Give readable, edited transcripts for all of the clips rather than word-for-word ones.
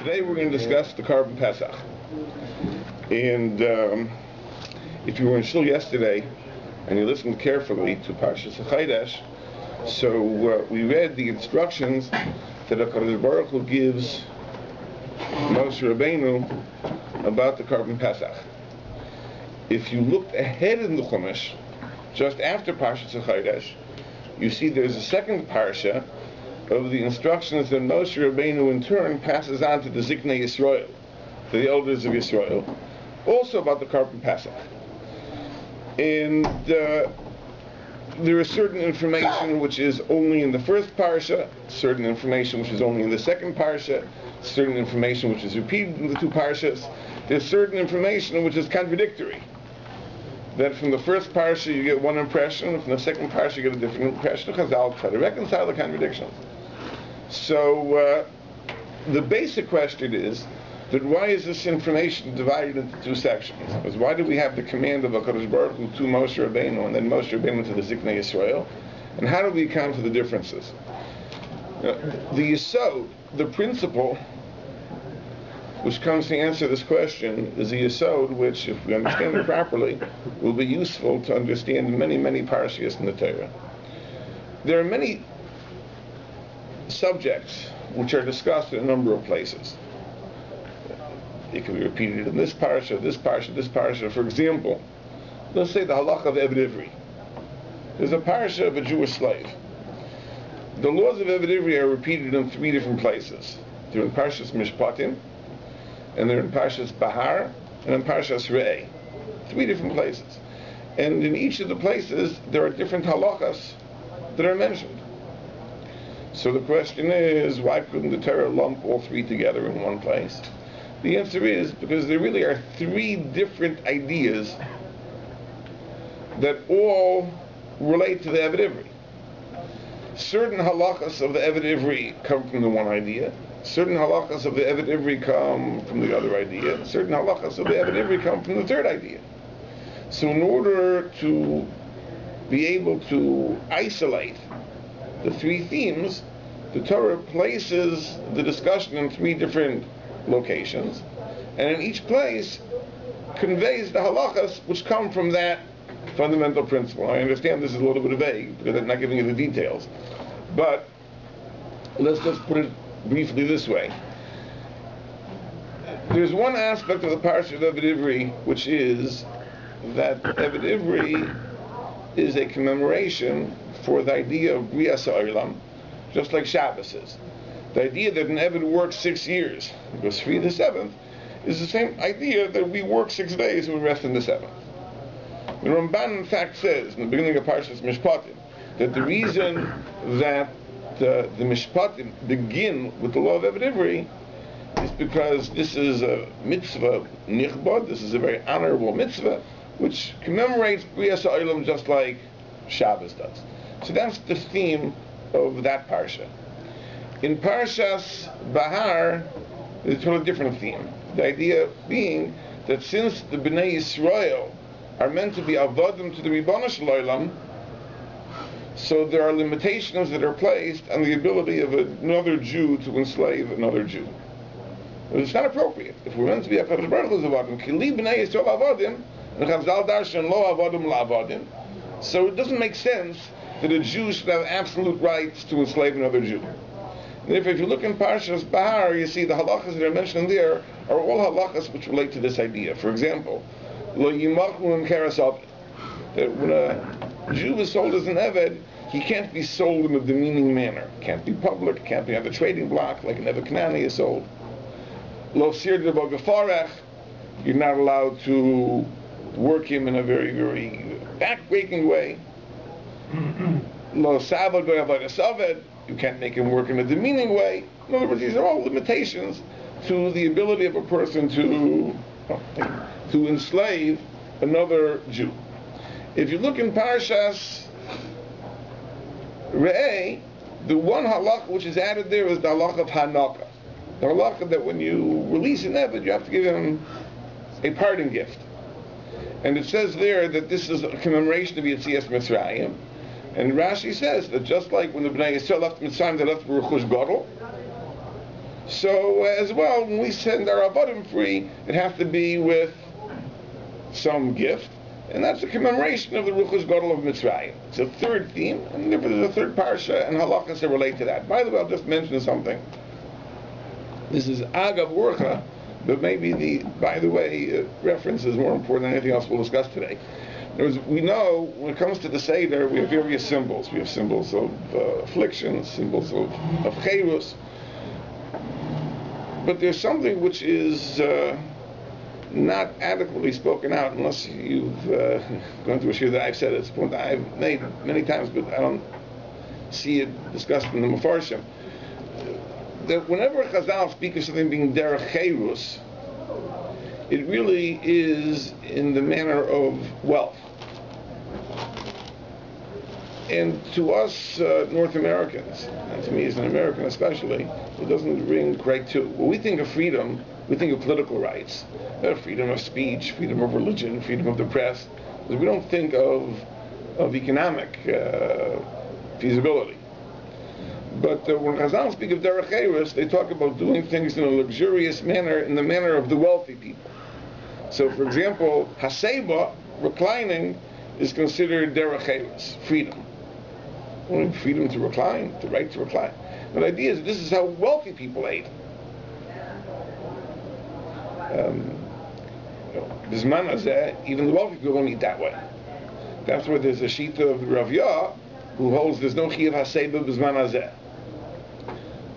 Today we're going to discuss the Korban Pesach. And if you were in shul yesterday and you listened carefully to Parshas Chodesh, so we read the instructions that HaKadosh Baruch Hu gives Moshe Rabbeinu about the Korban Pesach. If you looked ahead in the Chumash, just after Parshas Chodesh, you see there's a second parsha of the instructions that Moshe Rabbeinu in turn passes on to the Ziknei Yisrael, to the elders of Yisrael, also about the Korban Pesach. And there is certain information which is only in the first parsha, certain information which is only in the second parsha, certain information which is repeated in the two parshas. There's certain information which is contradictory. That from the first parsha you get one impression, from the second parsha you get a different impression. Chazal try to reconcile the contradictions. So the basic question is that why is this information divided into two sections? Because why do we have the command of HaKadosh Baruch Hu to Moshe Rabbeinu and then Moshe Rabbeinu to the Ziknei Yisrael? And how do we account for the differences? The Yesod, the principle which comes to answer this question, is a Yesod which, if we understand it properly, will be useful to understand many, many parashiyos in the Torah. There are many subjects which are discussed in a number of places. It can be repeated in this parasha, this parasha, this parasha. For example, let's say the halakha of Eved Ivri. There's a parasha of a Jewish slave. The laws of Eved Ivri are repeated in three different places. They're in Parshas Mishpatim, and they're in Parshas Bahar, and in Parshas Re'eh. Three different places. And in each of the places, there are different halachas that are mentioned. So the question is, why couldn't the Torah lump all three together in one place? The answer is because there really are three different ideas that all relate to the Eved Ivri. Certain halachas of the Eved Ivri come from the one idea. Certain halachas of the Eved Ivri come from the other idea. Certain halachas of the Eved Ivri come from the third idea. So in order to be able to isolate the three themes, the Torah places the discussion in three different locations, and in each place conveys the halachas which come from that fundamental principle. I understand this is a little bit vague because I'm not giving you the details, but let's just put it briefly this way. There's one aspect of the parasha of Eved Ivri which is that Eved Ivri is a commemoration for the idea of Brias HaOlam, just like Shabbos is. The idea that an Eved works 6 years, goes free the seventh, is the same idea that we work 6 days and we rest in the seventh. The Ramban in fact says, in the beginning of Parshas Mishpatim, that the reason that the Mishpatim begin with the law of Eved Ivri is because this is a mitzvah nichbod, this is a very honorable mitzvah, which commemorates Brias HaOlam just like Shabbos does. So that's the theme of that parsha. In Parshas Bahar, there's a totally different theme. The idea being that since the Bnei Yisrael are meant to be avodim to the Ribono Shel Olam, so there are limitations that are placed on the ability of another Jew to enslave another Jew. But it's not appropriate. If we're meant to be HaKadosh Baruch Hu's avodim, Kili Bnei Yisrael avodim, and Chazal darshan lo avodim la avodim, so it doesn't make sense that a Jew should have absolute rights to enslave another Jew. And if you look in Parshas Bahar, you see the halachas that are mentioned there are all halachas which relate to this idea. For example, lo yimachu im keres aved, that when a Jew is sold as an Eved, he can't be sold in a demeaning manner. Can't be public, can't be on the trading block like an Eved Kanani is sold. Lo sir debo gefarech, you're not allowed to work him in a very, very back-breaking way. Lo savad goyavad esaved, you can't make him work in a demeaning way. In other words, these are all limitations to the ability of a person to enslave another Jew. If you look in Parshas Re'eh, the one halakha which is added there is the halakha of Hanaka. The halakha that when you release an Eved, you have to give him a parting gift. And it says there that this is a commemoration of Yetzias Mitzrayim. And Rashi says that just like when the Bnei Yisrael left Mitzrayim, they left Rechush Gadol, So as well, when we send our avodim free, it has to be with some gift, and that's a commemoration of the Ruchos Gadol of Mitzrayim. It's a third theme, and therefore there's a third parsha and halachas that relate to that. By the way, I'll just mention something. This is Agav Urcha, but maybe reference is more important than anything else we'll discuss today. In other words, we know when it comes to the Seder, we have various symbols. We have symbols of affliction, symbols of cherus. But there's something which is not adequately spoken out unless you've gone to a shir that I've said it's a point that I've made many times, but I don't see it discussed in the Mefarshim. That whenever Chazal speak of something being derech cherus, it really is in the manner of wealth. And to us North Americans, and to me as an American especially, it doesn't ring right to. When we think of freedom, we think of political rights, freedom of speech, freedom of religion, freedom of the press. But we don't think of economic feasibility. But when Chazal speak of derech cherus, they talk about doing things in a luxurious manner, in the manner of the wealthy people. So, for example, haseba, reclining, is considered derech cherus, freedom. Only freedom to recline, the right to recline. But the idea is that this is how wealthy people ate. Bisman hazeh, even the wealthy people don't eat that way. That's why there's a shita of Rabbi who holds there's no chiyuv haseba bisman hazeh.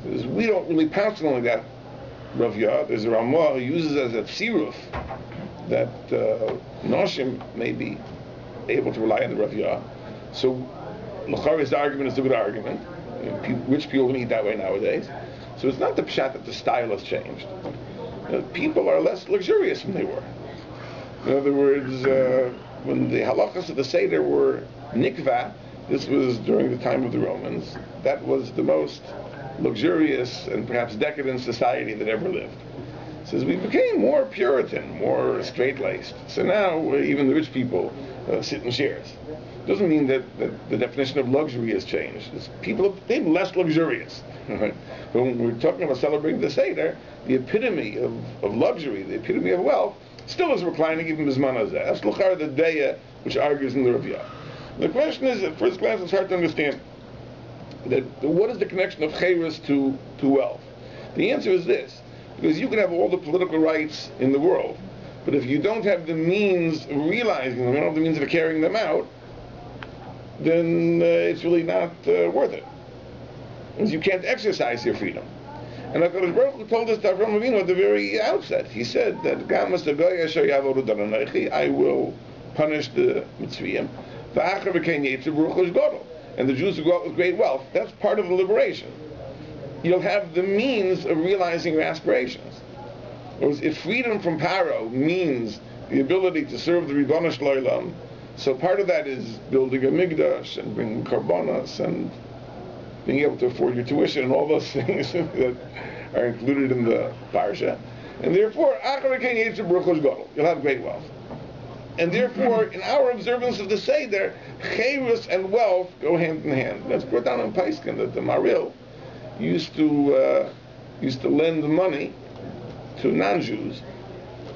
We don't really pass on like that. Rabbi, there's a Ramah who uses as a tziruf that Noshim may be able to rely on the Rabbi. So L'chari's argument is a good argument. Rich people don't eat that way nowadays. So it's not the pshat that the style has changed. People are less luxurious than they were. In other words, when the halachas of the Seder were nikva, this was during the time of the Romans, that was the most luxurious and perhaps decadent society that ever lived. So as we became more Puritan, more straight-laced, so now even the rich people sit in chairs. Doesn't mean that the definition of luxury has changed. People have been less luxurious. But when we're talking about celebrating the Seder, the epitome of luxury, the epitome of wealth, still is reclining even bisman hazeh. That's l'char the deya which argues in the Rabbi. The question is, at first glance, it's hard to understand that what is the connection of cherus to wealth? The answer is this: because you can have all the political rights in the world, but if you don't have the means of realizing them, you don't have the means of carrying them out, then it's really not worth it. Because you can't exercise your freedom. And HaKadosh Baruch Hu told us that Avram Avinu at the very outset. He said that I will punish the Mitzrayim, and the Jews will go out with great wealth. That's part of the liberation. You'll have the means of realizing your aspirations. Whereas if freedom from Paro means the ability to serve the Ribono Shel Olam, so part of that is building a Migdash and bringing Korbanos and being able to afford your tuition and all those things that are included in the Parsha. And therefore, you'll have great wealth. And therefore, in our observance of the Seder, cherus and wealth go hand in hand. That's brought down in Paiskin that the Maril used to lend money to non-Jews,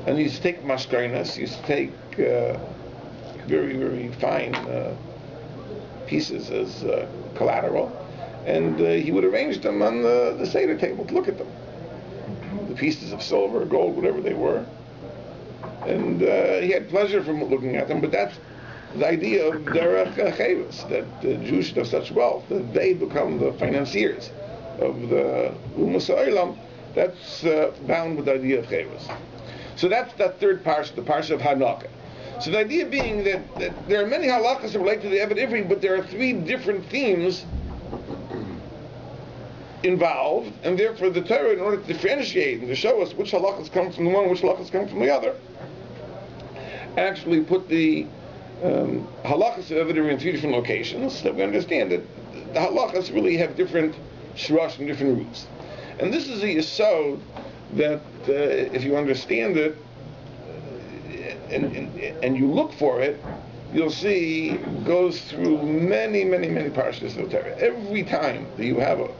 and he used to take mashkarinas, he used to take very, very fine pieces as collateral, and he would arrange them on the Seder table to look at them. The pieces of silver, gold, whatever they were. And he had pleasure from looking at them, but that's the idea of derech cherus, that the Jews should have such wealth that they become the financiers of the Umas Ha'olam. That's bound with the idea of cherus. So that's that third parsha, the parsha of Hanukkah. So the idea being that there are many halachas that relate to the Eved Ivri, but there are three different themes involved, and therefore the Torah, in order to differentiate and to show us which halachas come from the one, which halachas come from the other, actually put the halachas of Eved Ivri in three different locations, that we understand that the halachas really have different shrosh and different roots. And this is a yesod that, if you understand it, and you look for it, you'll see goes through many, many, many parshas of the Torah. Every time that you have a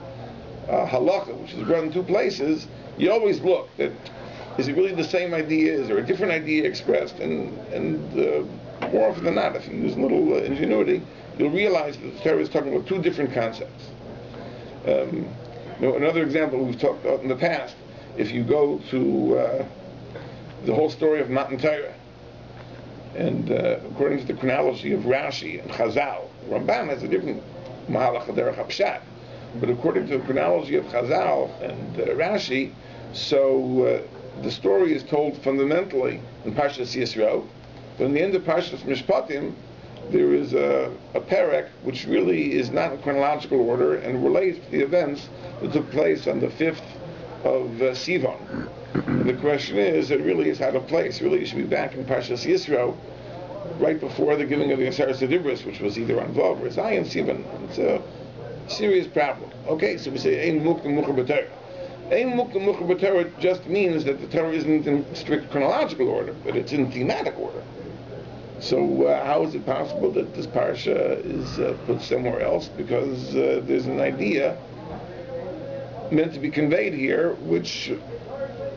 halacha, which is brought in two places, you always look that is it really the same idea? Is there a different idea expressed? And more often than not, if you use a little ingenuity, you'll realize that the Torah is talking about two different concepts. Another example we've talked about in the past, if you go to the whole story of Matan Torah, and according to the chronology of Rashi and Chazal, Ramban has a different Mahalach Derech HaPshat, but according to the chronology of Chazal and Rashi, so the story is told fundamentally in Parshas Yisro, but in the end of Parshas Mishpatim, there is a perek which really is not in chronological order and relates to the events that took place on the 5th of Sivan. And the question is, it really is out of place. Really, you should be back in Parshas Yisro, right before the giving of the Aseret Sedibris, which was either on Vav or Zayin Sivan. It's a serious problem. Okay, so we say, Ein Mukta Mucha B'Torah. Ein Mukta Mucha B'Torah just means that the Torah isn't in strict chronological order, but it's in thematic order. So how is it possible that this parsha is put somewhere else? Because there's an idea meant to be conveyed here, which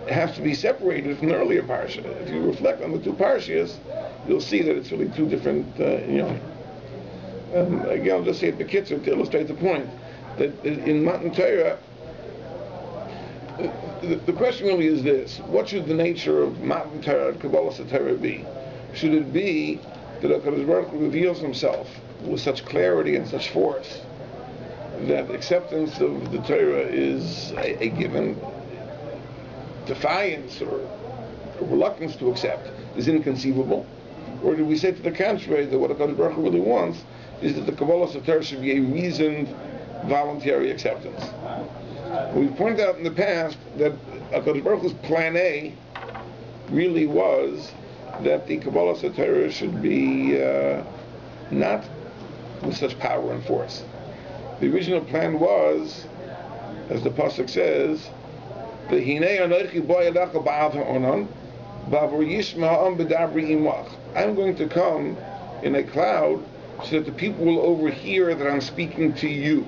has to be separated from the earlier parsha. If you reflect on the two parshas, you'll see that it's really two different, again, I'll just say it b'kitzur to illustrate the point, that in Matan Torah, the question really is this: what should the nature of Matan Torah and Kabbalah Torah be? Should it be that HaKadosh Baruch Hu reveals himself with such clarity and such force that acceptance of the Torah is a given defiance or reluctance to accept is inconceivable? Or do we say to the contrary, that what HaKadosh Baruch Hu really wants is that the Kabbalah Torah should be a reasoned, voluntary acceptance? We pointed out in the past that HaKadosh Baruch Hu's plan A really was that the Kabbalah Torah should be not with such power and force. The original plan was, as the pasuk says, I'm going to come in a cloud so that the people will overhear that I'm speaking to you.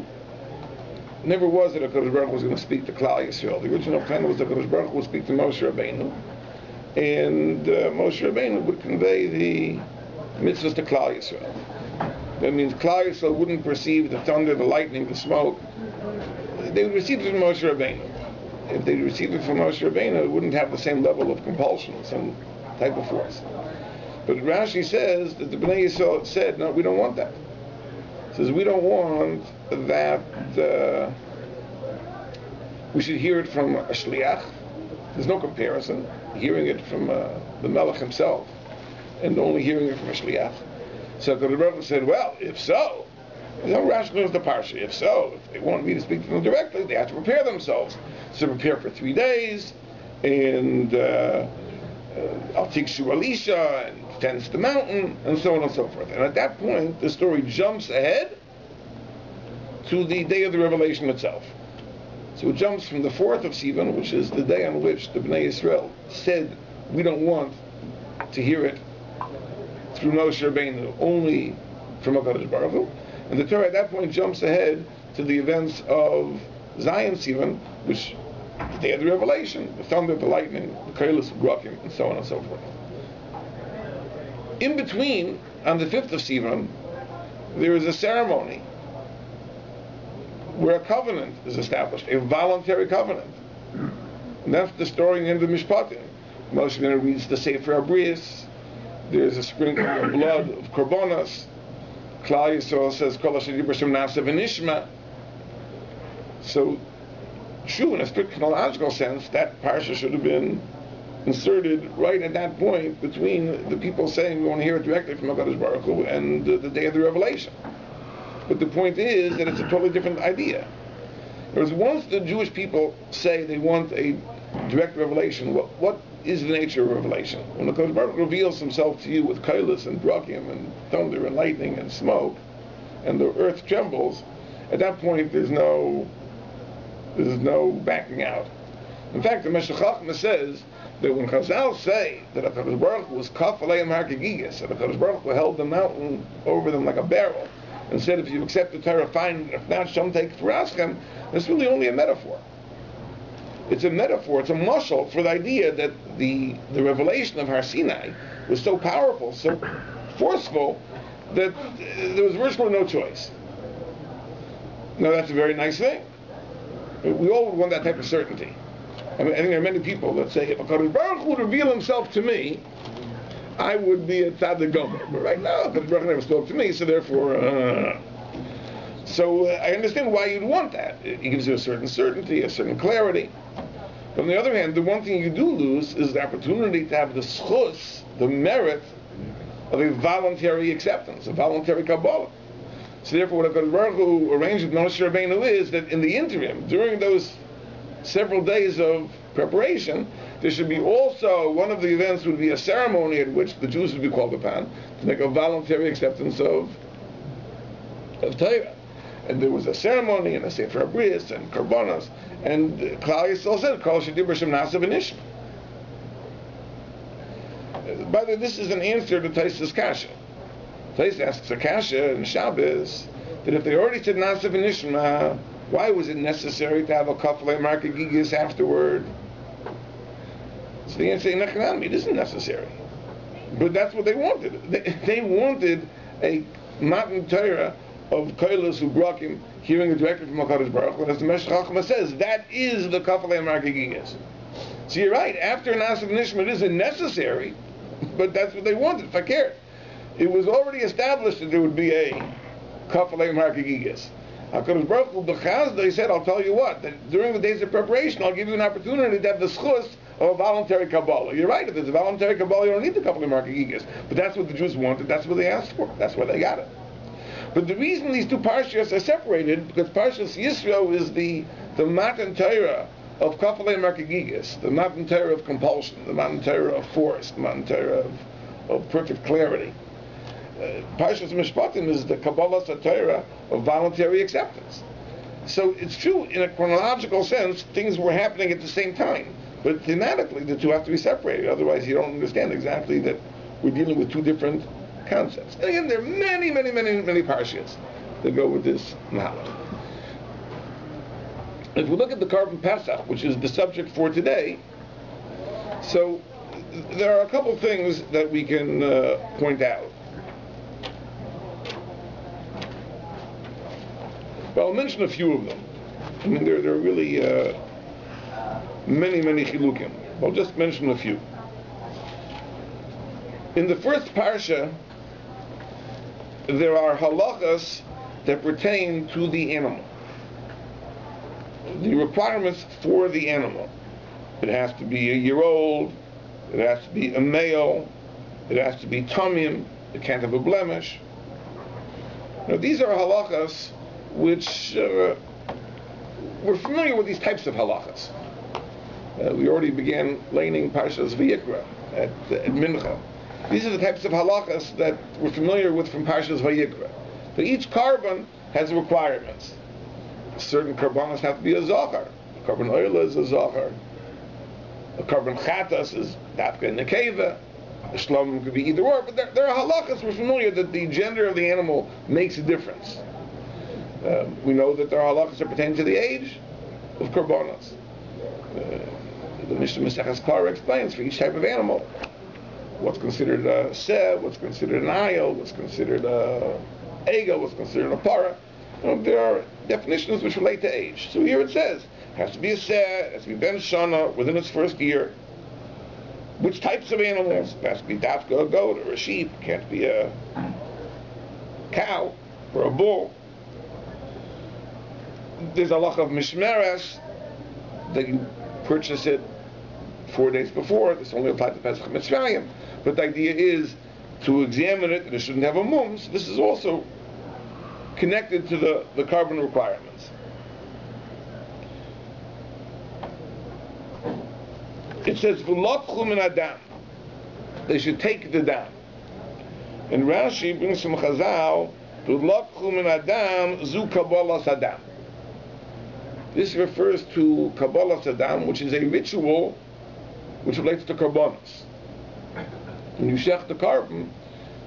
It never was that HaKadosh Baruch Hu was going to speak to Klal Yisrael. The original plan was that HaKadosh Baruch Hu would speak to Moshe Rabbeinu, and Moshe Rabbeinu would convey the mitzvahs to Klal Yisrael. That means Klal Yisrael wouldn't perceive the thunder, the lightning, the smoke. They would receive it from Moshe Rabbeinu. If they received it from Moshe Rabbeinu, it wouldn't have the same level of compulsion, some type of force. But Rashi says that the Bnei Yisrael said, no, we don't want that. It says we don't want that. We should hear it from a shliach. There's no comparison. Hearing it from the Melech himself, and only hearing it from a shliach. So the Rebbe said, well, if so, Rashi knows the parsha. If so, if they want me to speak to them directly, they have to prepare themselves. So prepare for 3 days, and I'll take Shur Elisha and tends the mountain, and so on and so forth. And at that point, the story jumps ahead to the day of the revelation itself. So it jumps from the 4th of Sivan, which is the day on which the Bnei Yisrael said, we don't want to hear it through Moshe Rabbeinu, only from HaKadosh Baruch Hu. And the Torah at that point jumps ahead to the events of Zion Sivan, which is the day of the revelation, the thunder, the lightning, the Kollel, and so on and so forth. In between, on the 5th of Sivan, there is a ceremony where a covenant is established, a voluntary covenant. And that's the story in the Mishpatim. Moshe then reads the Sefer Abrius. There's a sprinkling of blood of Korbanos. Klal Yisrael says, Kol asher diber Hashem na'aseh v'nishma. So, true, in a strict chronological sense, that parsha should have been inserted right at that point between the people saying we want to hear it directly from HaKadosh Baruch Hu and the day of the revelation. But the point is that it's a totally different idea. Whereas once the Jewish people say they want a direct revelation, what is the nature of revelation? When the HaKadosh Baruch Hu reveals himself to you with kollel and brakim and thunder and lightning and smoke, and the earth trembles, at that point there's no backing out. In fact, the Meshech Chochmah says that when Chazal say that HaKadosh Baruch Hu was kaf aleim har kegigas, that HaKadosh Baruch Hu held the mountain over them like a barrel, and said, if you accept the Torah, fine, if not, Shem take for Aschem, that's really only a metaphor. It's a metaphor, it's a mashal for the idea that the revelation of Har Sinai was so powerful, so forceful, that there was virtually no choice. Now that's a very nice thing. We all would want that type of certainty. I think there are many people that say, if HaKadosh Baruch Hu would reveal himself to me, I would be a tzaddik gomer. But right now, HaKadosh Baruch Hu never spoke to me, so therefore... So I understand why you'd want that. It gives you a certain certainty, a certain clarity. But on the other hand, the one thing you do lose is the opportunity to have the schus, the merit of a voluntary acceptance, a voluntary Kabbalah. So therefore, what HaKadosh Baruch Hu arranged with Moshe Rabbeinu is that in the interim, during those several days of preparation, there should be also, one of the events would be a ceremony at which the Jews would be called upon to make a voluntary acceptance of Torah. And there was a ceremony and a Sefer Abris and Korbanos, and Kollel Yisrael said, Kol Shedibur Shem Nasa V'Nishma. By the way, this is an answer to Tais's Kasha. Tais asks a Kasha in Shabbos that if they already said Nasa V'Nishma, why was it necessary to have a Kafle Marka Gigis afterward? So the answer is, it isn't necessary. But that's what they wanted. They wanted a Matan Torah of Kollel who brought him, hearing it directly from HaKadosh Baruch Hu. And as the Meshech Chachma says, that is the Kafle Marka Gigis. So you're right, after Nasa V'Nishma it isn't necessary, but that's what they wanted, fakir. It was already established that there would be a Kafle Marka Gigis. HaKadosh Baruch Hu b'chazda, he said, I'll tell you what, that during the days of preparation, I'll give you an opportunity to have the schus of a voluntary Kabbalah. You're right, if there's a voluntary Kabbalah, you don't need the Kafle Marka Gigis. But that's what the Jews wanted, that's what they asked for, that's why they got it. But the reason these two parshas are separated, because Parshas Yisro is the Matan Torah of Kafle Marka Gigis, the Matan Torah of compulsion, the Matan Torah of force, the Matan Torah of perfect clarity. Parshas Mishpatim is the Kabbalah Torah of voluntary acceptance. So it's true, in a chronological sense, things were happening at the same time. But thematically, the two have to be separated. Otherwise, you don't understand exactly that we're dealing with two different concepts. And again, there are many parshas that go with this mahalach. If we look at the Korban Pesach, which is the subject for today, so there are a couple things that we can point out. Well, I'll mention a few of them. I mean, there are really many chilukim. I'll just mention a few. In the first parsha, there are halachas that pertain to the animal. The requirements for the animal. It has to be a year old, it has to be a male, it has to be tamim, it can't have a blemish. Now these are halachas which we're familiar with these types of halachas. We already began learning Parshas Vayikra at Mincha. These are the types of halachas that we're familiar with from Parshas Vayikra. So each korban has requirements. Certain korbanos have to be a zachar. A korban oila is a zachar. A korban chatas is dafka and nekeva. A shlom could be either or. But there are halachas we're familiar that the gender of the animal makes a difference. We know that there are halachas that pertain to the age of korbanos. The Mishnah Maseches Korah explains for each type of animal what's considered a seh, what's considered an ayil, what's considered a ego, what's considered a para. There are definitions which relate to age. So here it says, it has to be a seh, it has to be ben shana, within its first year. Which types of animals? It has to be dafka, a goat, or a sheep. It can't be a cow or a bull. There's a halacha of mishmeres, that you purchase it 4 days before. This only applies to Pesach Mitzrayim. But the idea is to examine it, and it shouldn't have a mum. So this is also connected to the korban requirements. It says, V'lokchu min adam. They should take the dam. And Rashi brings from Chazal, V'lokchu min adam zu kabbalas adam. This refers to kabbalas adam, which is a ritual which relates to korbanos. When you shech the korban,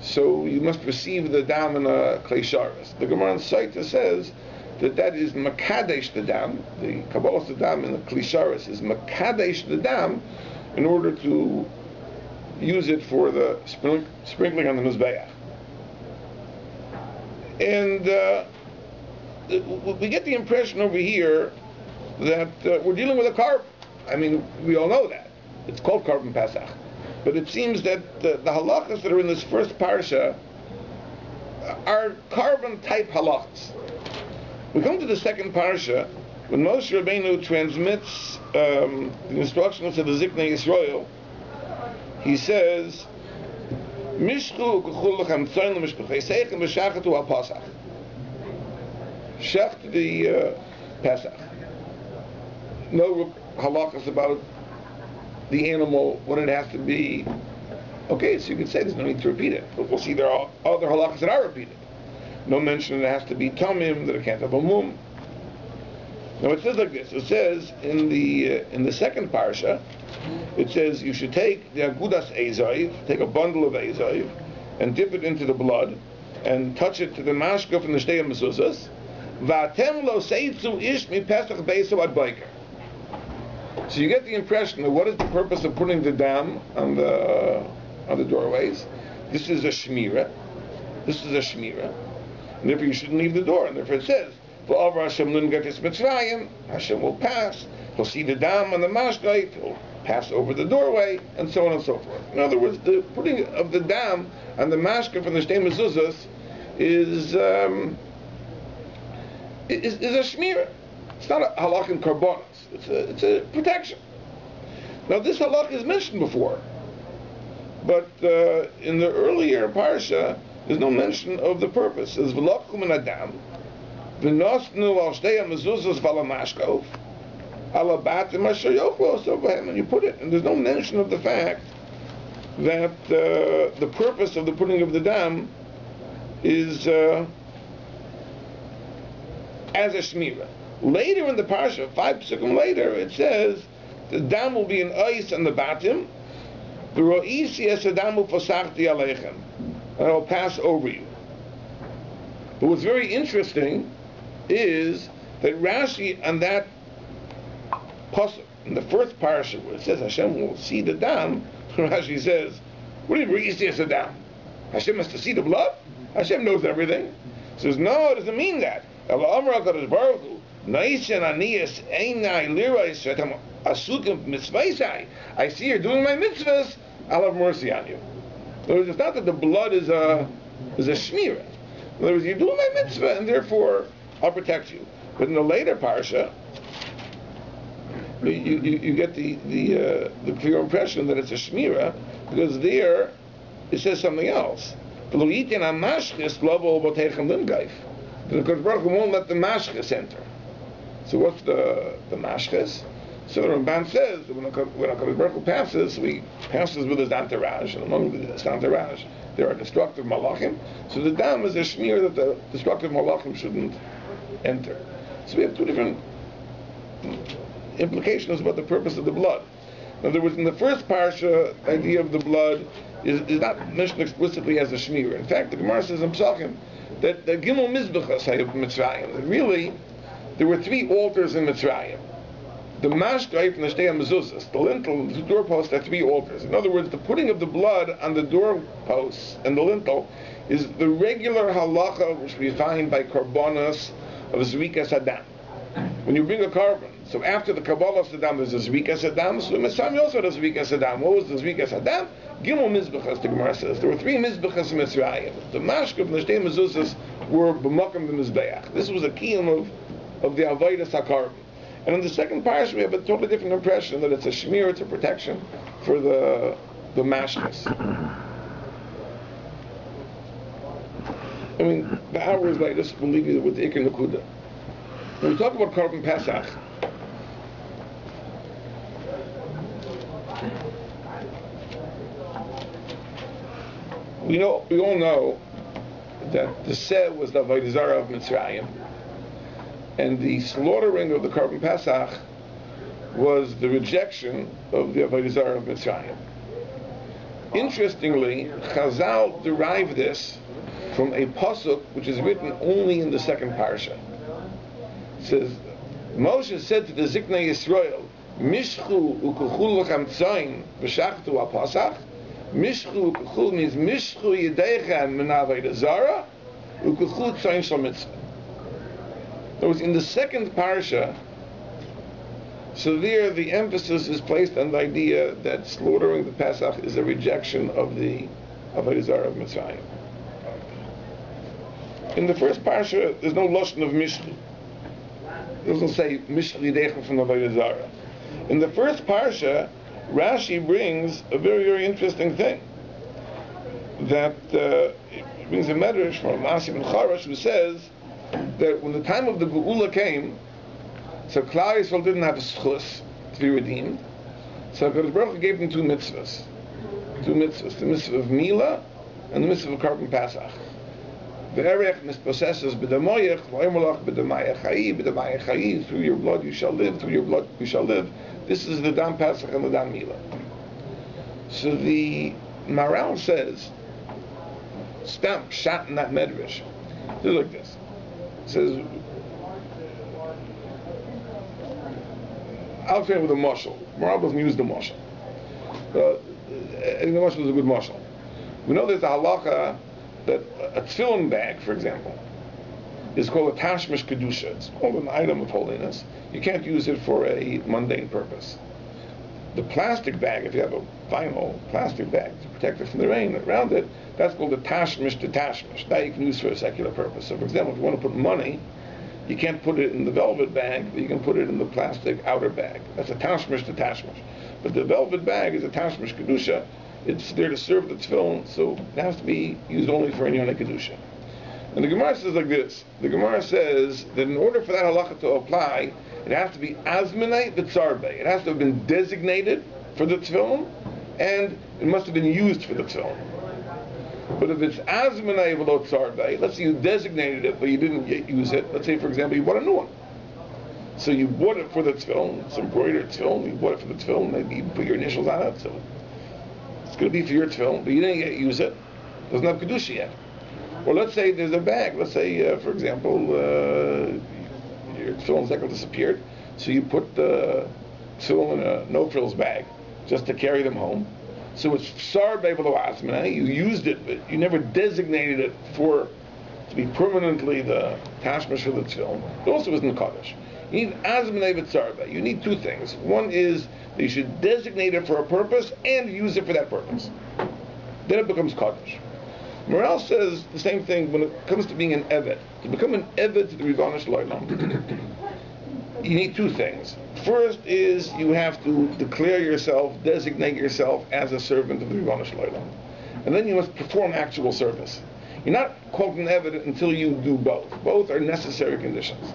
so you must receive the dam in a klei sharis. The Gemara in Saita says that is makadesh the dam. The Kabbalah the dam in the klei sharis is makadesh the dam in order to use it for the sprinkling on the mizbeach. And we get the impression over here that we're dealing with a korban. I mean, we all know that. It's called Korban Pesach. But it seems that the halachas that are in this first parsha are korban type halachas. We come to the second parsha, when Moshe Rabbeinu transmits the instructions to the Ziknei Yisrael. He says, Mishchu k'chulachem tzoyin l'mishpucheseichem v'shachatu al-Pasach. Shecht the Pesach. No halachas about the animal, what it has to be. Okay, so you could say there's no need to repeat it. But we'll see there are other halachas that are repeated. No mention that it has to be tamim, that it can't have a mum. Now it says like this. It says in the second parsha, it says you should take the agudas eizayv, take a bundle of eizayv, and dip it into the blood, and touch it to the mashka from the shtei mezuzas. V'atem lo seitzu ish mi pesach beiso ad baiker. So you get the impression of what is the purpose of putting the dam on the doorways. This is a shmira. This is a shmira. And therefore you shouldn't leave the door. And therefore it says, V'avar Hashem l'ngatis mitzrayim, Hashem will pass. He'll see the dam on the mashkait. He'll pass over the doorway, and so on and so forth. In other words, the putting of the dam on the mashka from the shtei mezuzas is a shmira. It's not a halach in karbonos. It's a protection. Now this halach is mentioned before, but in the earlier parsha, there's no mention of the purpose. It says v'lokhu min adam v'nosnu al shtei mezuzas v'ala mashkov ala batim asher yochlu oso b'hem, and you put it, and there's no mention of the fact that the purpose of the putting of the dam is as a shmira. Later in the parsha, 5 psukim later, it says the dam will be an ice on the batim, the ro'isi es adamu fasachti aleichem, and I will pass over you. But what's very interesting is that Rashi on that pasuk, in the first parsha where it says Hashem will see the dam, Rashi says, what do you mean ro'isi es adam? Hashem has to see the blood? Hashem knows everything. He says, no, it doesn't mean that. Allah Amar HaKadosh Baruch Hu, I see you're doing my mitzvahs, I'll have mercy on you. In other words, it's not that the blood is a shmira. In other words, you're doing my mitzvah, and therefore I'll protect you. But in the later parsha, you get the clear impression that it's a shmira, because there it says something else. The Kodesh Baruch Hu won't let the mashkes enter. So what's the mashkes? So the Ramban says that when HaKadosh Baruch Hu passes, so he passes with his entourage, and among his entourage there are destructive malachim. So the dam is a shmir that the destructive malachim shouldn't enter. So we have two different implications about the purpose of the blood. In other words, in the first parsha, the idea of the blood is not mentioned explicitly as a shmir. In fact, the Gemara says in Pesachim that the Gimel Mizbechas Hayab Mitzrayim, that really there were 3 altars in Mitzrayim. The mashkai from the shtei mezuzas, the lintel, the doorpost, are 3 altars. In other words, the putting of the blood on the doorposts and the lintel is the regular halacha which we find by korbanos of zrikas adam. When you bring a korban, so after the kabbalah of adam, there's a zrikas adam. So in Mitzrayim also there's zrikas adam. What was the zrikas adam? Gimel mizbechas, the Gemara says. There were 3 mizbechas in Mitzrayim. The mashka from the shtei mezuzas were b'makam b'mizbeach. This was a kiyum of the avodas hakarban. And in the second parsha, we have a totally different impression that it's a shmir, it's a protection for the mashkas. I mean, the hours like this will leave you with the Iker Nakuda. When we talk about Korban Pesach, we all know that the Seh was the Avodah Zarah of Mitzrayim, and the slaughtering of the Korban Pesach was the rejection of the Avodah Zarah of Mitzrayim. Interestingly, Chazal derive this from a pasuk which is written only in the second parsha. It says, Moshe said to the Ziknei Yisrael, Mishchu ukuchul l'chem tzayin v'shachtu ha-pasach. Mishchu ukuchul means Mishchu yedechem min avodah zara ukuchul tzayin shel mitzvah. That was in the second parsha. So there, the emphasis is placed on the idea that slaughtering the Pesach is a rejection of the avodah zara of Mitzrayim. In the first parsha, there's no lashon of Mishchu. It doesn't say Mishchu yedechem from avodah zara. In the first parsha, Rashi brings a very, very interesting thing. That it brings a medrash from Masim and Charash who says that when the time of the Geula came, so Klal Yisrael didn't have a schus to be redeemed, so HaKadosh Baruch Hu gave them two mitzvahs. The mitzvah of Mila and the mitzvah of Korban Pesach. Ve'erech mispossesses b'damoyech, v'omerlach b'damayech chayi, b'damayech chayi, through your blood you shall live, through your blood you shall live. This is the Dam Pesach and the Dam Mila. So the Maral says, stamp, shot in that medrash. Do like this. It says, I'll say with a mashal. Maral doesn't use the mashal. I think the mashal is a good mashal. We know there's a halacha that a tefillin bag, for example, is called a tashmish kedusha. It's called an item of holiness. You can't use it for a mundane purpose. The plastic bag, if you have a vinyl plastic bag to protect it from the rain around it, that's called a tashmish to tashmish. That you can use for a secular purpose. So, for example, if you want to put money, you can't put it in the velvet bag, but you can put it in the plastic outer bag. That's a tashmish to tashmish. But the velvet bag is a tashmish kedusha. It's there to serve the tefillin, so it has to be used only for Inyan kedusha. And the Gemara says like this. The Gemara says that in order for that halacha to apply, it has to be azminei v'tzarbe. It has to have been designated for the tefillin, and it must have been used for the tefillin. But if it's azminei v'lo tzarbe, let's say you designated it, but you didn't yet use it. Let's say, for example, you bought a new one. So you bought it for the tefillin, it's embroidered tefillin, you bought it for the tefillin, maybe you put your initials on it, so it's going to be for your tefillin, but you didn't yet use it. It doesn't have kedusha yet. Or let's say there's a bag. Let's say, for example, your tefillin zekel disappeared, so you put the tefillin in a no-frills bag just to carry them home. So it's psar be'v'lo azminei. You used it, but you never designated it to be permanently the tashmish for the tefillin. It also isn't kaddish. You need azminei v'tzarbe. You need two things. One is that you should designate it for a purpose and use it for that purpose. Then it becomes kaddish. Maral says the same thing when it comes to being an eved. To become an eved to the Rebbeinu Shalom, you need two things. First is you have to declare yourself, designate yourself as a servant of the Rebbeinu Shalom. And then you must perform actual service. You're not called an eved until you do both. Both are necessary conditions.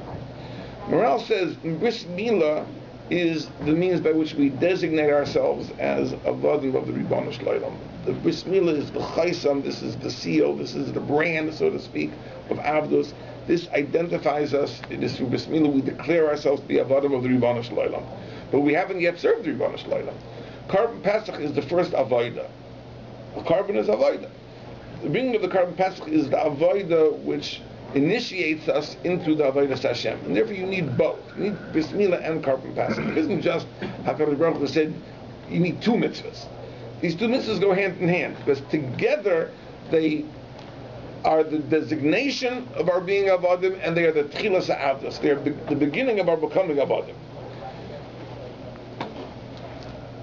Maral says bris milah is the means by which we designate ourselves as avadim of the Rebbeinu Shalom. The bris milah is the chaisam, this is the seal, this is the brand, so to speak, of avdus. This identifies us. It is through bris milah we declare ourselves to be avadim of the Rebbeinu Shalom. But we haven't yet served the Rebbeinu Shalom. Korban Pesach is the first avodah. A korban is avodah. The bringing of the Korban Pesach is the avodah which initiates us into the avodas Hashem, and therefore you need both. You need bris milah and Korban Pesach. It isn't just HaKadosh Baruch Hu said you need two mitzvahs. These two mitzvahs go hand in hand because together they are the designation of our being avodim, and they are the tchilas ha'avdos. They are the beginning of our becoming avodim.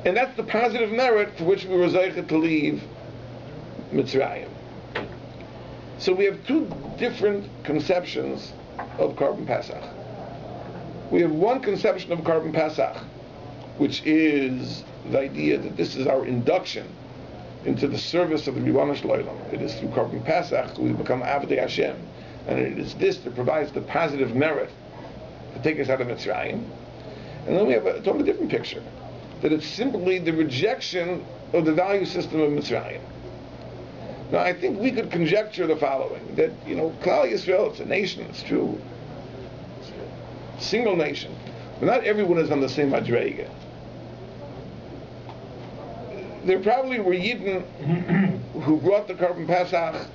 And that's the positive merit for which we were zeicha to leave Mitzrayim. So we have two different conceptions of Korban Pesach. We have one conception of Korban Pesach, which is the idea that this is our induction into the service of the Rebbeinu Shalom. It is through Korban Pesach we become Avdei Hashem, and it is this that provides the positive merit to take us out of Mitzrayim. And then we have a totally different picture, that it's simply the rejection of the value system of Mitzrayim. Now, I think we could conjecture the following, that, Klal Yisrael, it's a nation, it's true. It's a single nation. But not everyone is on the same madrega. there probably were Yidden who brought the Korban Pesach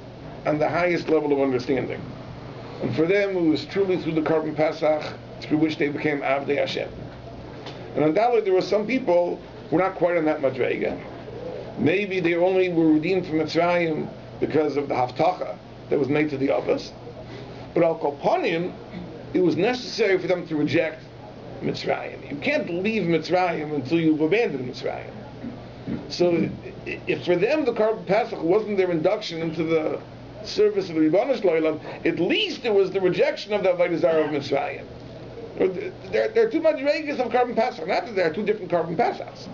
on the highest level of understanding. And for them, it was truly through the Korban Pesach through which they became Avdei Hashem. And undoubtedly, there were some people who were not quite on that madrega. Maybe they only were redeemed from Mitzrayim because of the Haftacha that was made to the others. But Al Kopanim, it was necessary for them to reject Mitzrayim. You can't leave Mitzrayim until you've abandoned Mitzrayim. So, if for them the Korban Pesach wasn't their induction into the service of the Rebbeinu Shloim, at least it was the rejection of the Avodah Zarah of Mitzrayim. There are two madregas of Korban Pesach. Not that there are two different Korban Pesachs,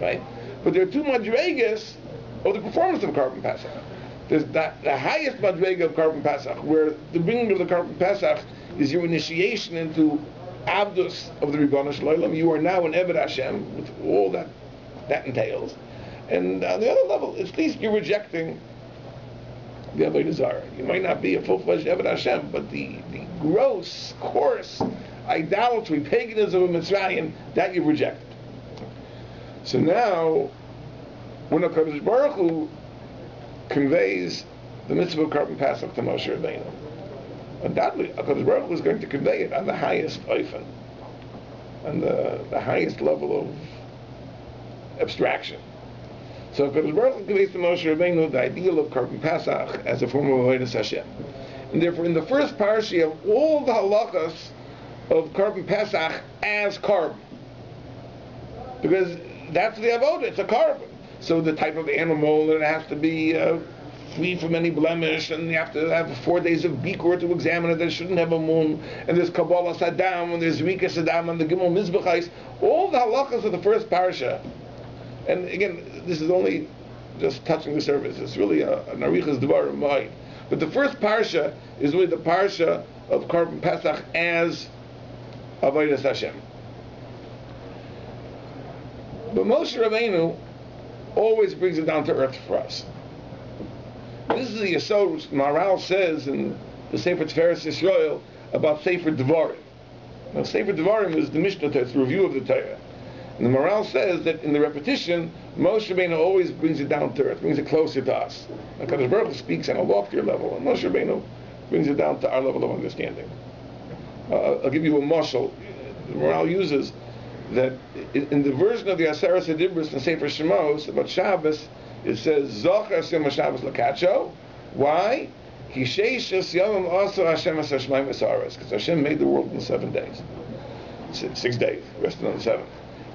right? But there are two madregas of the performance of Korban Pesach. There's the highest madrega of Korban Pesach, where the bringing of the Korban Pesach is your initiation into Abdus of the Rebbeinu Shloim. You are now an Eved Hashem, with all that entails. And on the other level, at least you're rejecting the Avodah Zarah. You might not be a full-fledged Eved Hashem, but the gross, coarse idolatry, paganism of Mitzrayim, that you've rejected. So now, when HaKadosh Baruch Hu conveys the mitzvah of Korban Pesach to Moshe Rabbeinu, undoubtedly HaKadosh Baruch Hu is going to convey it on the highest oifen, on the highest level of abstraction. So HaKadosh Baruch Hu conveys to Moshe Rabbeinu the ideal of Korban Pesach as a form of Avodas Hashem. And therefore, in the first parsha, you have all the halachas of Korban Pesach as Korban. Because that's the avodah, it's a Korban. So the type of animal, it has to be free from any blemish, and you have to have 4 days of bikur to examine it, that it shouldn't have a moon, and there's Kabbalah Saddam, and there's Rika Saddam, and the Gimel Mizbechais, all the halachas of the first parsha. And again, this is only just touching the surface. It's really an arichas dvar mind. But the first parsha is really the parsha of Korban Pesach as Avodas Hashem. But Moshe Rabbeinu always brings it down to earth for us. This is the yesod which Maharal says in the Sefer Tiferes Yisrael about Sefer Devarim. Now, Sefer Devarim is the Mishnah Torah, it's the review of the Torah. And the Maharal says that in the repetition, Moshe Rabbeinu always brings it down to earth, brings it closer to us. HaKadosh Baruch Hu speaks on a loftier level, and Moshe Rabbeinu brings it down to our level of understanding. I'll give you a mashal. The Maharal uses that in the version of the Aseret Sedibros in Sefer Shemos about Shabbos, it says Zoch Hashem Shabbos Lakacho. Why? Kisheishas Yomim Also Hashem Hashem Esaros, because Hashem made the world in 7 days, 6 days, rested on the 7th.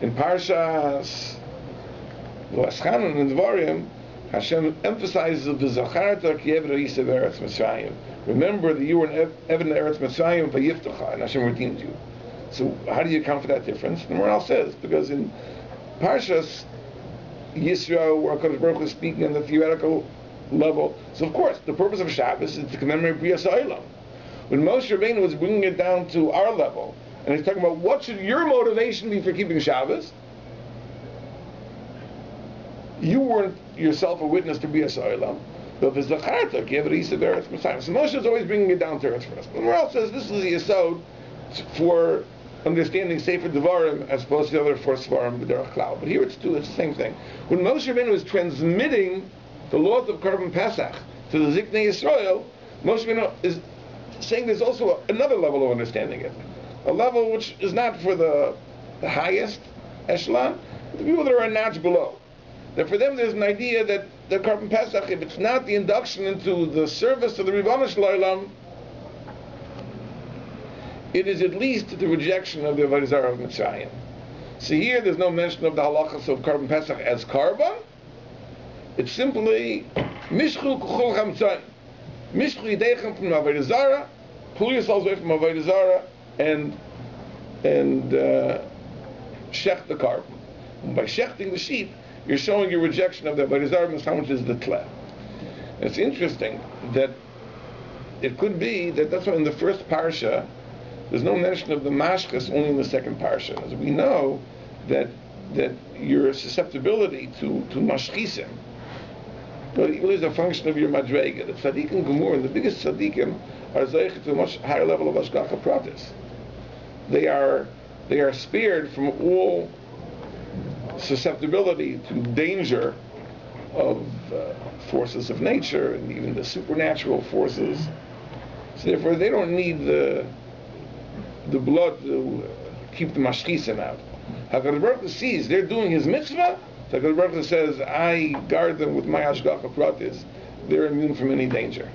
In Parshas V'Aschanan and Dvarim, Hashem emphasizes the Zacharta Ki Eved Yisrael Eretz Mitzrayim. Remember that you were an Eved Eretz Mitzrayim V'Yiftacha, and Hashem redeemed you. So how do you account for that difference? And Maharal says, because in Parshas Yisrael, where HaKadosh Baruch Hu is speaking on the theoretical level, so of course, the purpose of Shabbos is to commemorate B'rias Ha'olam. When Moshe Rabbeinu was bringing it down to our level, and he's talking about what should your motivation be for keeping Shabbos, you weren't yourself a witness to B'rias Ha'olam, but the Zacharta Ki Eved Yisrael Eretz Mitzrayim. So Moshe is always bringing it down to earth for us. But Maharal says this is the yesod for understanding Sefer Devarim as opposed to the other 4 Svarim, B'derech Klal. But here it's the same thing. When Moshe Rabbeinu is transmitting the laws of Korban Pesach to the Ziknei Yisrael, Moshe Rabbeinu is saying there's also another level of understanding it. A level which is not for the highest echelon, but the people that are a notch below. That for them there's an idea that the Korban Pesach, if it's not the induction into the service of the Rebbeinu Shloim, it is at least the rejection of the Avodah Zarah of Mitzrayim. So here there's no mention of the halachas of Korban Pesach as Korban. It's simply Mishchu Kuchol Chamtzon. Mishchu Yidechem from Avodah Zarah, pull yourselves away from Avodah Zarah, and shech the Korban. And by shechting the sheep, you're showing your rejection of the Avodah Zarah of Mitzrayim, which is the tleh. It's interesting that it could be that that's why in the first parsha there's no mention of the mashkas, only in the second parsha. As we know that your susceptibility to mashchisim, but it really is a function of your madrega. The tzaddikim gemur, and the biggest tzaddikim, are zeichet to a much higher level of hashgacha pratis. They are spared from all susceptibility to danger of forces of nature and even the supernatural forces. So therefore, they don't need the blood to keep the mashchisim out. HaKadosh Baruch Hu sees they're doing his mitzvah. So HaKadosh Baruch Hu says, I guard them with my hashgacha pratis. They're immune from any danger.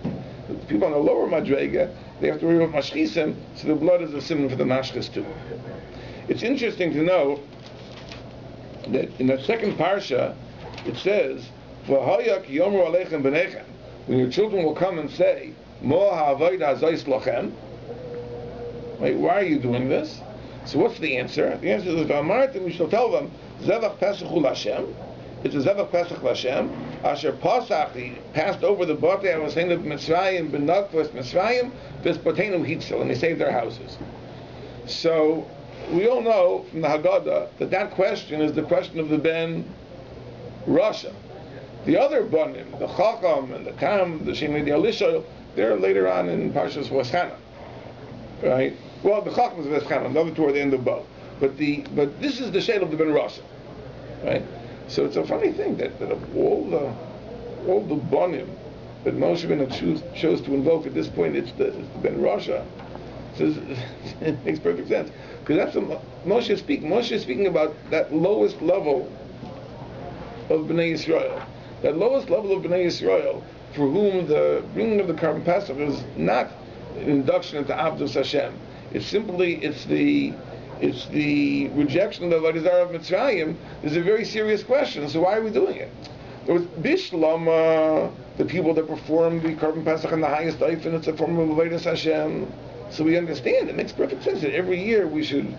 People on the lower madrega, they have to worry about mashchisim, so the blood is a symbol for the mashchis too. It's interesting to know that in the second parsha, it says, "V'haya ki yomer aleichem b'nechem," when your children will come and say, "Mo ha'avodah hazos lochem," wait, why are you doing this? So what's the answer? The answer is, "V'amartem," we shall tell them, "Zevach Pesach hu Lashem." It's a Zevach Pesach Lashem. Asher Pasach, he passed over the Batei Avosenu b'Mitzrayim b'Nakvos Mitzrayim v'Spotenu Hitzel, and they saved their houses. So we all know from the Haggadah that question is the question of the Ben Rasha. The other Banim, the Chacham and the Tam, the Shemei Elisha, they're later on in Parshas V'Chana, right? Well, the Chacham is V'Chana, another toward the end of Bo. But this is the shade of the Ben Rasha, right? So it's a funny thing that of all the Banim that Moshe Rabbeinu chose to invoke at this point, it's the Ben Rasha. It makes perfect sense, because that's what Moshe is speaking. Moshe is speaking about that lowest level of Bnei Yisrael. That lowest level of Bnei Yisrael, for whom the bringing of the Korban Pesach is not an induction into Avdus Hashem. It's the rejection of the Avodah Zarah of Mitzrayim is a very serious question. So why are we doing it? There was Bishlam, the people that perform the Korban Pesach in the highest life, and it's a form of Avodah Hashem. So we understand, it makes perfect sense that every year we should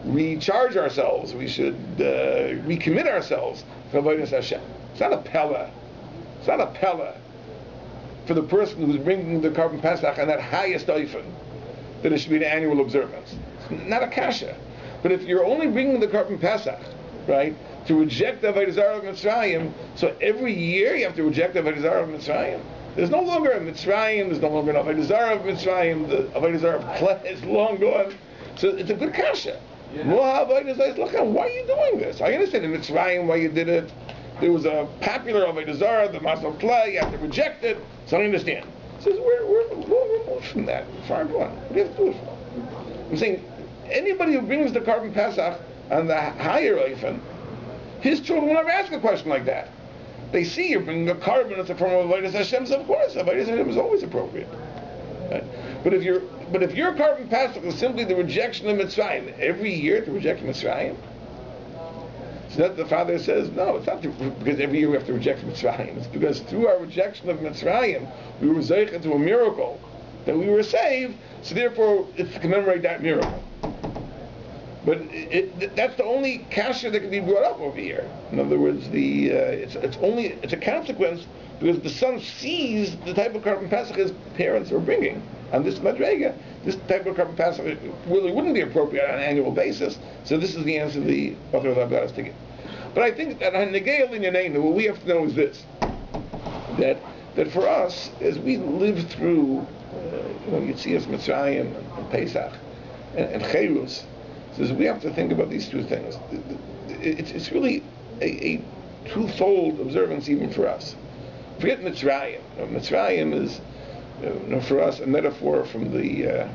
recharge ourselves, we should recommit ourselves to Avodah Hashem. It's not a pella. It's not a pella for the person who's bringing the Korban Pesach on that highest oifen that it should be an annual observance. It's not a kasha. But if you're only bringing the Korban Pesach, right, to reject the Avodah Zarah of Mitzrayim, so every year you have to reject the Avodah Zarah of Mitzrayim. There's no longer a Mitzrayim, there's no longer an Avodah Zarah of Mitzrayim, the Avodah Zarah of Kollel is long gone. So it's a good kasha. Why are you doing this? I understand in Mitzrayim why you did it. There was a popular Avodah Zarah, the Masal Kollel, you have to reject it. So I understand. He says, we're removed from that. Far gone. What do you have to do it for? I'm saying, anybody who brings the Korban Pesach on the higher Eifen, his children will never ask a question like that. They see you're bringing a carbon as a form of Avodah Hashem, so of course Avodah Hashem is always appropriate. Right? But if your Korban Pesach is simply the rejection of Mitzrayim, every year to reject Mitzrayim, so that the Father says, no, it's not because every year we have to reject Mitzrayim. It's because through our rejection of Mitzrayim, we were zeich into a miracle that we were saved. So therefore, it's to commemorate that miracle. But that's the only kasha that can be brought up over here. In other words, it's a consequence because the son sees the type of Korban Pesach his parents are bringing on this madrega. This type of Korban Pesach really wouldn't be appropriate on an annual basis. So this is the answer the author of the Haggadah is to give. But I think that on Negei Linyaneinu, what we have to know is this: that for us, as we live through, Yetzias Mitzrayim and Pesach and Cherus, says we have to think about these two things. It's really a twofold observance even for us. Forget Mitzrayim. Mitzrayim is for us a metaphor from the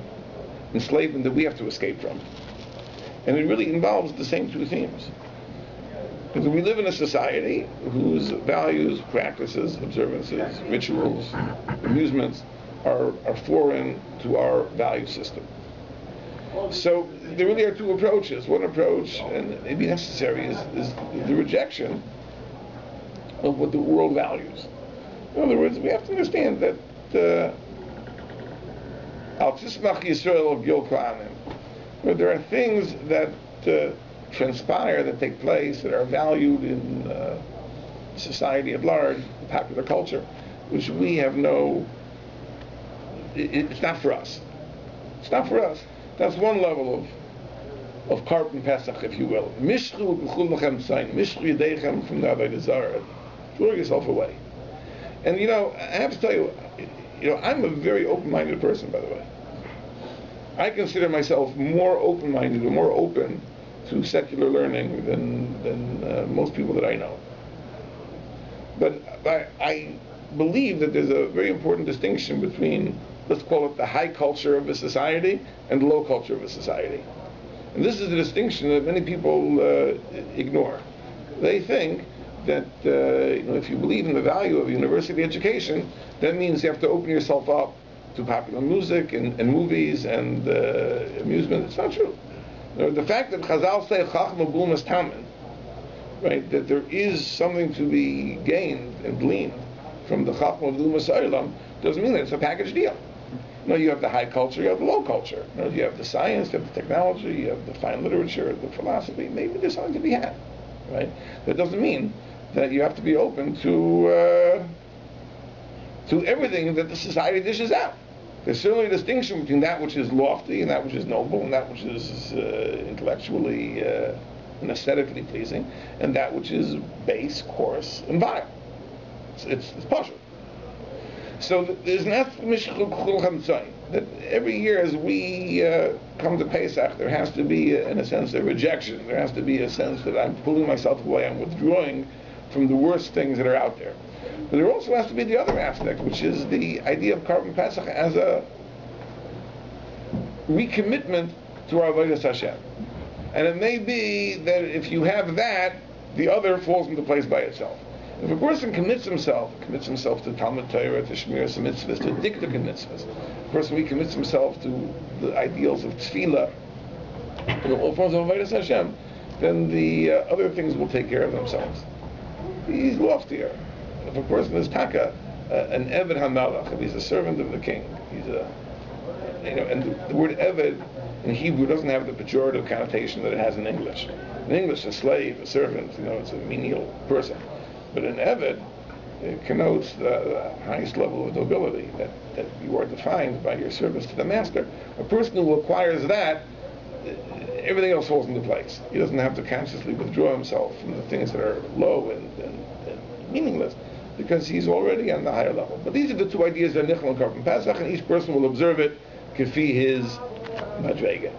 enslavement that we have to escape from. And it really involves the same two themes. Because we live in a society whose values, practices, observances, rituals, amusements are foreign to our value system. So there really are two approaches. One approach, and maybe necessary, is the rejection of what the world values. In other words, we have to understand that Al Tismach Yisrael of Gil Kohanim, where there are things that transpire, that take place, that are valued in society at large, popular culture, which we have it's not for us. It's not for us. That's one level of Korban Pesach, if you will. Mishchu b'chul lachem tzayin. Mishchu yedechem from the Avodah Zarah. Throw yourself away. And I have to tell you, I'm a very open-minded person, by the way. I consider myself more open-minded or more open to secular learning than most people that I know. But I believe that there's a very important distinction between, let's call it the high culture of a society and the low culture of a society. And this is a distinction that many people ignore. They think that if you believe in the value of university education, that means you have to open yourself up to popular music and movies and amusement. It's not true. The fact that Chazal say Chachma B'umas Tamen, right, that there is something to be gained and gleaned from the Chachma B'umas Olam, doesn't mean that it's a package deal. You have the high culture, you have the low culture. You have the science, you have the technology, you have the fine literature, the philosophy. Maybe there's something to be had, right? That doesn't mean that you have to be open to everything that the society dishes out. There's certainly a distinction between that which is lofty and that which is noble and that which is intellectually and aesthetically pleasing and that which is base, coarse, and vile. It's partial. So there's not that every year as we come to Pesach, there has to be, in a sense, a rejection. There has to be a sense that I'm pulling myself away, I'm withdrawing from the worst things that are out there. But there also has to be the other aspect, which is the idea of Korban Pesach as a recommitment to our Avodas Hashem. And it may be that if you have that, the other falls into place by itself. If a person commits himself to Talmud Torah, to Shmiras Mitzvahs, to Diktuk Mitzvahs, a person recommits himself to the ideals of Tefillah, all forms of Avodas Hashem, then the other things will take care of themselves. He's loftier. If a person is taka, an Eved HaMelech, if he's a servant of the king, he's and the word Eved in Hebrew doesn't have the pejorative connotation that it has in English. In English, a slave, a servant, it's a menial person. But in Eved, it connotes the highest level of nobility, that you are defined by your service to the master. A person who acquires that, everything else falls into place. He doesn't have to consciously withdraw himself from the things that are low and meaningless, because he's already on the higher level. But these are the two ideas that Nichol and Korban Pesach, and each person will observe it kefi his madrega.